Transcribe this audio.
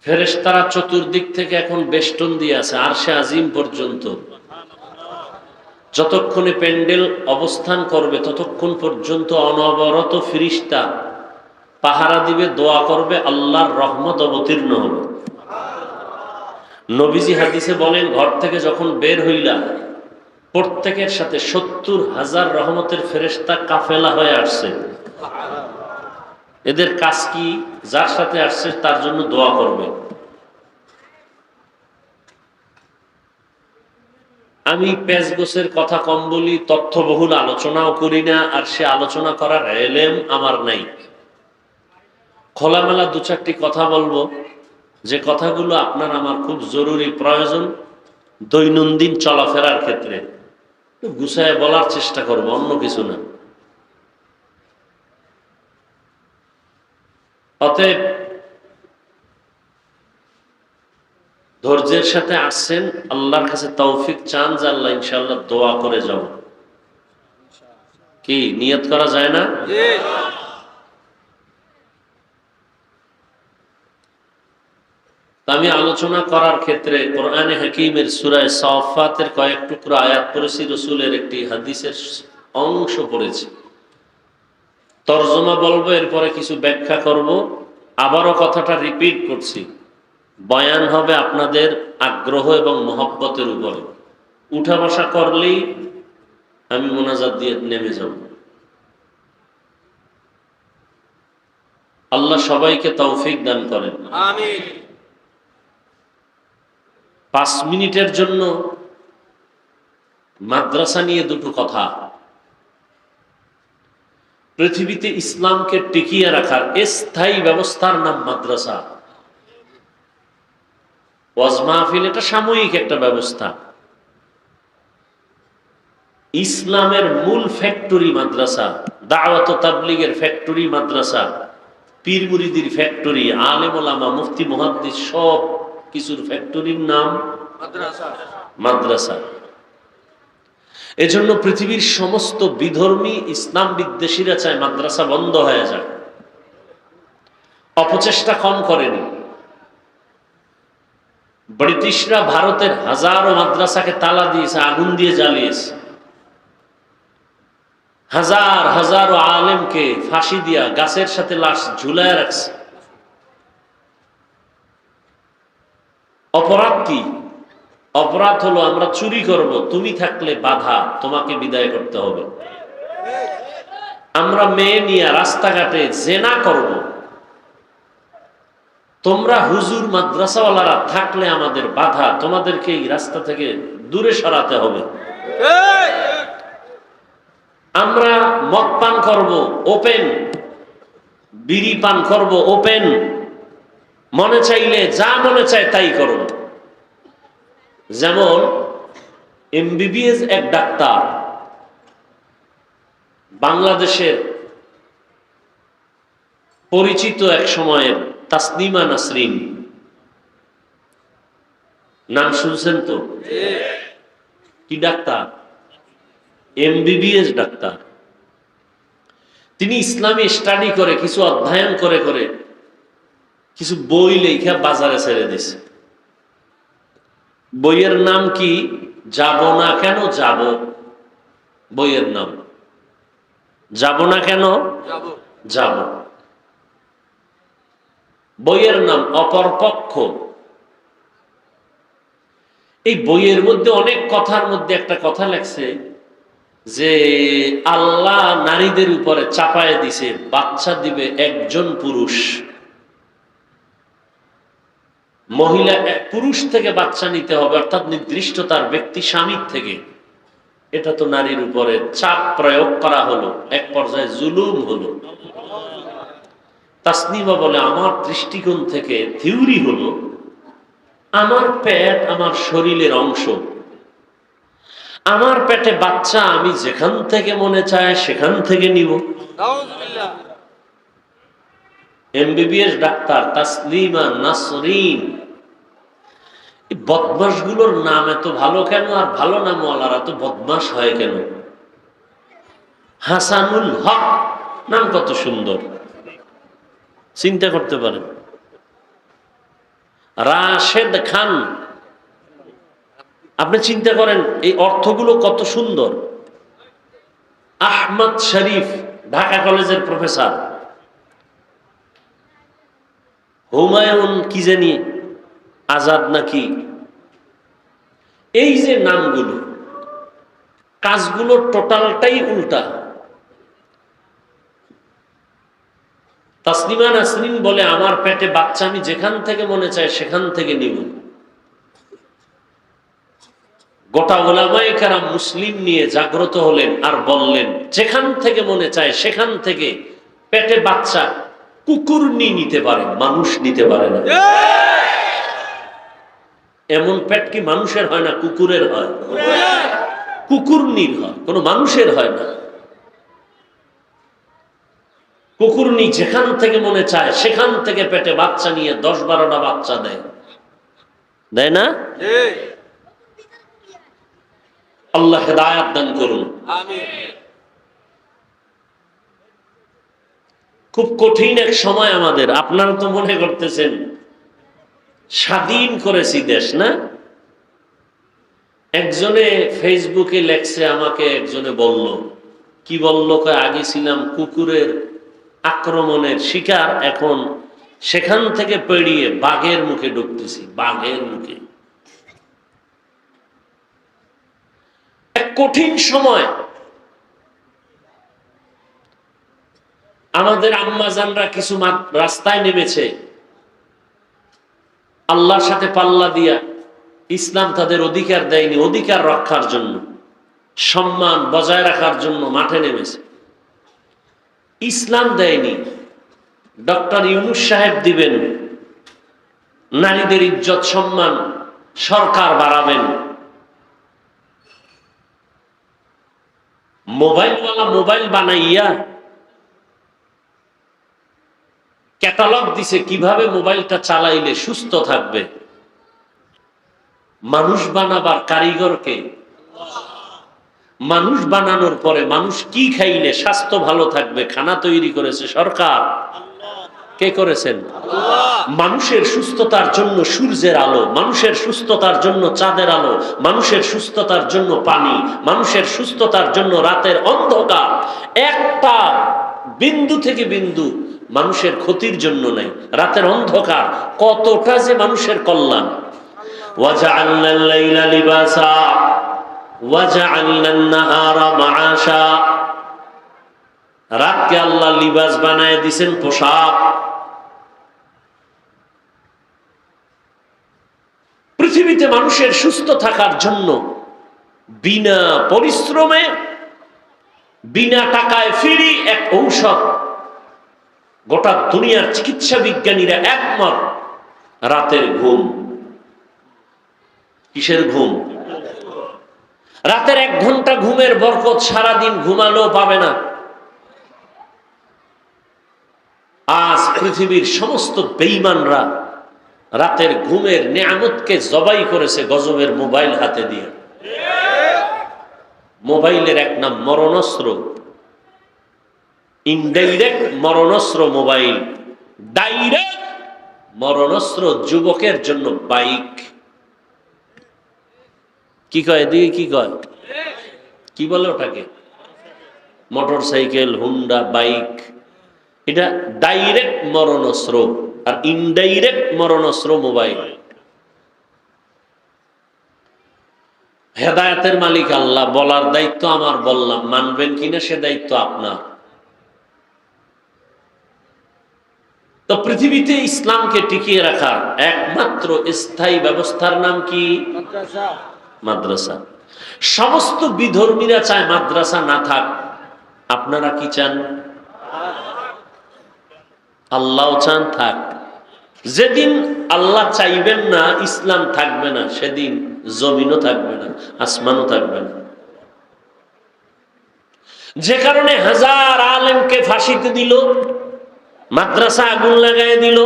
ফেরেশতারা চতুর্দিক থেকে এখন বেষ্টন দিয়ে আছে আরশে আজিম পর্যন্ত। যতক্ষণে প্যান্ডেল অবস্থান করবে ততক্ষণ পর্যন্ত অনবরত ফেরেশতা পাহারা দিবে, দোয়া করবে, আল্লাহর রহমত অবতীর্ণ হবে। নবীজি হাদিসে বলেন, ঘর থেকে যখন বের হইলা প্রত্যেকের সাথে 70,000 রহমতের ফেরেশতা কাফেলা হয়ে আসছে। এদের কাজ কি? যার সাথে আসছে তার জন্য দোয়া করবে। আমি পেঁচগোছের কথা কম বলি, তথ্যবহুল আলোচনাও করি না, আর সে আলোচনা করার এলেম আমার নাই। খোলামেলা দু চারটি কথা বলবো, যে কথাগুলো আপনার আমার খুব জরুরি প্রয়োজন দৈনন্দিন চলাফেরার ক্ষেত্রে। গুছায় বলার চেষ্টা করব, অন্য কিছু না। অতএব ধৈর্যের সাথে আসছেন, আল্লাহর কাছে তৌফিক চান যে আল্লাহ ইনশাআল্লাহ দোয়া করে যাব। কি নিয়ত করা যায় না? আমি আলোচনা করার ক্ষেত্রে কোরআনে হাকিমের সূরা সাফফাতের কয়েক টুকরো আয়াত পড়েছি, রাসূলের একটি হাদিসের অংশ পড়েছি। তরজমা বলবো, এরপরে কিছু ব্যাখ্যা করব। আবারও কথাটা রিপিট করছি, বয়ান হবে আপনাদের আগ্রহ এবং মহব্বতের উপরে। উঠা বসা করলেই আমি মোনাজাত দিয়ে নেমে যাব। আল্লাহ সবাইকে তৌফিক দান করেন, আমিন। 5 মিনিটের জন্য মাদ্রাসা নিয়ে দুটো কথা। পৃথিবীতে ইসলামকে টিকিয়ে রাখার স্থায়ী ব্যবস্থার নাম মাদ্রাসা। ওয়াজ মাহফিল এটা সাময়িক একটা ব্যবস্থা। ইসলামের মূল ফ্যাক্টরি মাদ্রাসা, দাওয়াত ও তাবলীগের ফ্যাক্টরি মাদ্রাসা, পীর মুরিদির ফ্যাক্টরি, আলেম ওলামা, মুফতি মুহাদ্দিস সব কিছুর ফ্যাক্টরির নাম মাদ্রাসা। মাদ্রাসা। এজন্য পৃথিবীর সমস্ত বিধর্মী ইসলাম বিদ্বেষীরা চায় মাদ্রাসা বন্ধ হয়ে যায়। অপচেষ্টা কম করেনি। ব্রিটিশরা ভারতের হাজারো মাদ্রাসাকে তালা দিয়েছে, আগুন দিয়ে জ্বালিয়েছে। হাজার হাজারো আলেমকে ফাঁসি দিয়া গাছের সাথে লাশ ঝুলায় রাখছে। অপরাধ কি? অপরাধ হলো আমরা চুরি করব, তুমি থাকলে বাধা, তোমাকে বিদায় করতে হবে। আমরা মেয়ে নিয়ে রাস্তাঘাটে জেনা করব, তোমরা হুজুর মাদ্রাসাওয়ালারা থাকলে আমাদের বাধা, তোমাদেরকে এই রাস্তা থেকে দূরে সরাতে হবে। আমরা মদ পান করব ওপেন, বিড়ি পান করব ওপেন, মনে চাইলে যা মনে চায় তাই করব। যেমন এমবিবিএস এক ডাক্তার, বাংলাদেশের পরিচিত এক সময়ের তাসনিমা নাসরিন, নাম শুনছেন তো? কি ডাক্তার? MBBS doctor. তিনি ইসলামী স্টাডি করে, কিছু অধ্যয়ন করে করে কিছু বই লেখা বাজারে ছেড়ে দিছে। বইয়ের নাম কি? যাব না কেন যাব। বইয়ের নাম যাব না কেন যাব। বইয়ের নাম অপরপক্ষ। এই বইয়ের মধ্যে অনেক কথার মধ্যে একটা কথা লেখছে যে আল্লাহ নারীদের উপরে চাপায় দিছে বাচ্চা দিবে একজন পুরুষ। মহিলা পুরুষ থেকে বাচ্চা নিতে হবে, অর্থাৎ নির্দিষ্ট তার ব্যক্তি স্বামীর থেকে। এটা তো নারীর উপরে চাপ প্রয়োগ করা হলো, এক পর্যায়ে জুলুম হলো। তাসনিমা বলে, আমার দৃষ্টিকোণ থেকে থিওরি হলো, আমার পেট আমার শরীরের অংশ, আমার পেটে বাচ্চা আমি যেখান থেকে মনে চায় সেখান থেকে নিব। MBBS doctor Taslima Nasrin. এই বদমাস গুলোর নাম এত ভালো কেন, আর ভালো নামওয়ালারা তো বদমাস হয় কেন? হাসানুল হক নাম কত সুন্দর, চিন্তা করতে পারেন। রাশেদ খান, আপনি চিন্তা করেন এই অর্থগুলো কত সুন্দর। আহমদ শরীফ ঢাকা কলেজের প্রফেসর, হুমায়ুন কি জানি আজাদ নাকি, এই যে নামগুলো, কাজগুলো টোটালটাই উল্টা। তাসলিমা নাসরিন বলে আমার পেটে বাচ্চা, আমি যেখান থেকে মনে চায় সেখান থেকে নিব। গোটা ওলামায়ে কেরাম মুসলিম নিয়ে জাগ্রত হলেন আর বললেন যেখান থেকে মনে চায় সেখান থেকে পেটে বাচ্চা কুকুর নিতে পারে, মানুষ নিতে পারে না। এমন পেট কি মানুষের হয় না কুকুরের হয়? কুকুর নির হয়, কোনো মানুষের হয় না। কুকুরনি যেখান থেকে মনে চায় সেখান থেকে পেটে বাচ্চা নিয়ে 10-12টা বাচ্চা দেয়, দেয় না? আল্লাহ হেদায়েত দান করুন। খুব কঠিন এক সময় আমাদের। আপনারা তো মনে করতেছেন স্বাধীন করেছি দেশ, না? একজনে ফেসবুকে লেখছে, আমাকে একজনে বলল, কি বলল, আগে ছিলাম কুকুরের আক্রমণের শিকার, এখন সেখান থেকে পেরিয়ে বাঘের মুখে ঢুকতেছি, বাঘের মুখে। এক কঠিন সময়। আমাদের আম্মাজানরা কিছু রাস্তায় নেমেছে আল্লাহর সাথে পাল্লা দিয়া। ইসলাম তাদের অধিকার দেয়নি, অধিকার রক্ষার জন্য, সম্মান বজায় রাখার জন্য মাঠে নেমেছে। ইসলাম দেয়নি, ডক্টর ইউনূস সাহেব দিবেন, নারীদের ইজ্জত সম্মান সরকার বাড়াবেন। মোবাইলওয়ালা মোবাইল বানাইয়া ক্যাটালগ দিছে কিভাবে মোবাইলটা চালাইলে সুস্থ থাকবে। মানুষ বানাবার কারিগরকে, মানুষ বানানোর পরে মানুষ কি খাইলে স্বাস্থ্য ভালো থাকবে খানা তৈরি করেছে সরকার। কে করেছেন? মানুষের সুস্থতার জন্য সূর্যের আলো, মানুষের সুস্থতার জন্য চাঁদের আলো, মানুষের সুস্থতার জন্য পানি, মানুষের সুস্থতার জন্য রাতের অন্ধকার। একটা বিন্দু থেকে বিন্দু মানুষের ক্ষতির জন্য নাই। রাতের অন্ধকার কতটা যে মানুষের কল্যাণ। ওয়াজআলনাল লাইলা লিবাসা ওয়াজআলনান নাহারা মাআশা। রাতকে আল্লাহ লিবাস বানায় দিয়েছেন, পোশাক। পৃথিবীতে মানুষের সুস্থ থাকার জন্য বিনা পরিশ্রমে, বিনা টাকায় ফ্রি এক ঔষধ। গোটা দুনিয়ার চিকিৎসা বিজ্ঞানীরা একমত, রাতের ঘুম। কিসের ঘুম? রাতের 1 ঘন্টা ঘুমের বরকত সারাদিন ঘুমালেও পাবে না। আজ পৃথিবীর সমস্ত বেঈমানরা রাতের ঘুমের নিয়ামতকে জবাই করেছে গজবের মোবাইল হাতে দিয়ে। মোবাইলের এক নাম মরণাস্ত্র, ইনডাইরেক্ট মরণাস্ত্র মোবাইল, ডাইরেক্ট মরণাস্ত্র যুবকের জন্য বাইক। কি কয় এদিকে? কি কয়? কি বলে ওটাকে? Motor cycle, Honda, bike. এটা ডাইরেক্ট মরণাস্ত্র, আর ইনডাইরেক্ট মরণাস্ত্র মোবাইল। হেদায়েতের মালিক আল্লাহ, বলার দায়িত্ব আমার, বললাম, মানবেন কিনা সে দায়িত্ব আপনার। তো পৃথিবীতে ইসলামকে টিকিয়ে রাখার একমাত্র স্থায়ী ব্যবস্থার নাম কি? মাদ্রাসা। সমস্ত বিধর্মীরা চায় মাদ্রাসা না থাক। আপনারা কি চান? আল্লাহ চান থাক। যেদিন আল্লাহ চাইবেন না ইসলাম থাকবে না, সেদিন জমিনও থাকবে না, আসমানও থাকবে না। যে কারণে হাজার আলেমকে ফাঁসিতে দিল, মাদ্রাসা আগুন লাগাই দিল,